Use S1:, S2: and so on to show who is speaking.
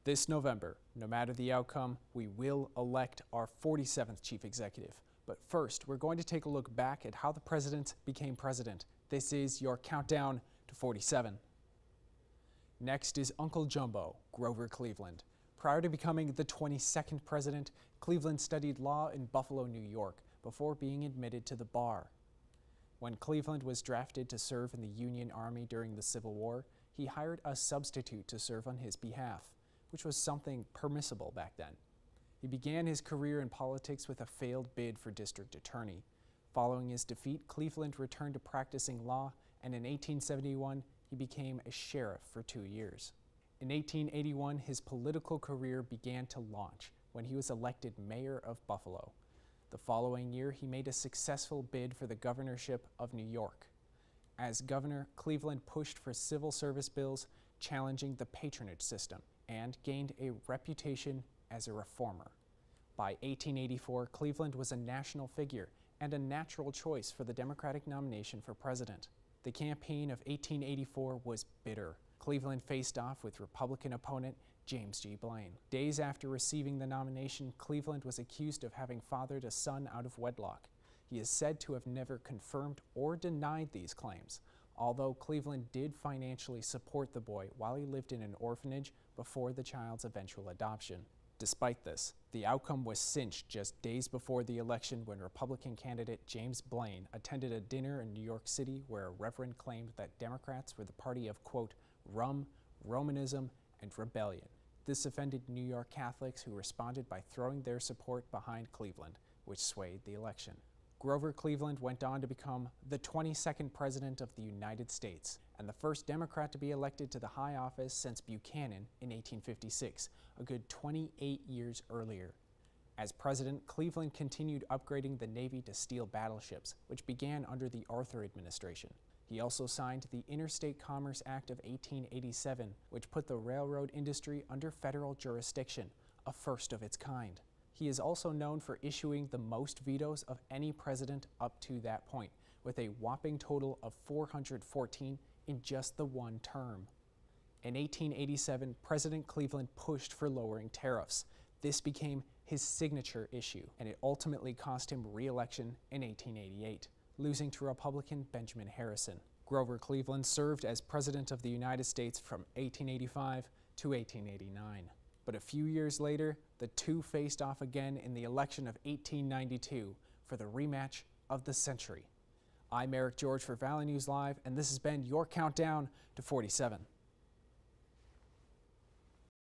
S1: This November, no matter the outcome, we will elect our 47th chief executive. But first, we're going to take a look back at how the president became president. This is your countdown to 47. Next is Uncle Jumbo, Grover Cleveland. Prior to becoming the 22nd president, Cleveland studied law in Buffalo, New York, before being admitted to the bar. When Cleveland was drafted to serve in the Union Army during the Civil War, he hired a substitute to serve on his behalf, which was something permissible back then. He began his career in politics with a failed bid for district attorney. Following his defeat, Cleveland returned to practicing law, and in 1871, he became a sheriff for 2 years. In 1881, his political career began to launch when he was elected mayor of Buffalo. The following year, he made a successful bid for the governorship of New York. As governor, Cleveland pushed for civil service bills challenging the patronage system and gained a reputation as a reformer. By 1884, Cleveland was a national figure and a natural choice for the Democratic nomination for president. The campaign of 1884 was bitter. Cleveland faced off with Republican opponent James G. Blaine. Days after receiving the nomination, Cleveland was accused of having fathered a son out of wedlock. He is said to have never confirmed or denied these claims, although Cleveland did financially support the boy while he lived in an orphanage before the child's eventual adoption. Despite this, the outcome was cinched just days before the election when Republican candidate James Blaine attended a dinner in New York City where a reverend claimed that Democrats were the party of, quote, rum, Romanism, and rebellion. This offended New York Catholics who responded by throwing their support behind Cleveland, which swayed the election. Grover Cleveland went on to become the 22nd president of the United States and the first Democrat to be elected to the high office since Buchanan in 1856, a good 28 years earlier. As president, Cleveland continued upgrading the Navy to steel battleships, which began under the Arthur administration. He also signed the Interstate Commerce Act of 1887, which put the railroad industry under federal jurisdiction, a first of its kind. He is also known for issuing the most vetoes of any president up to that point, with a whopping total of 414 in just the one term. In 1887, President Cleveland pushed for lowering tariffs. This became his signature issue, and it ultimately cost him re-election in 1888, losing to Republican Benjamin Harrison. Grover Cleveland served as President of the United States from 1885 to 1889. But a few years later, the two faced off again in the election of 1892 for the rematch of the century. I'm Eric George for Valley News Live, and this has been your countdown to 47.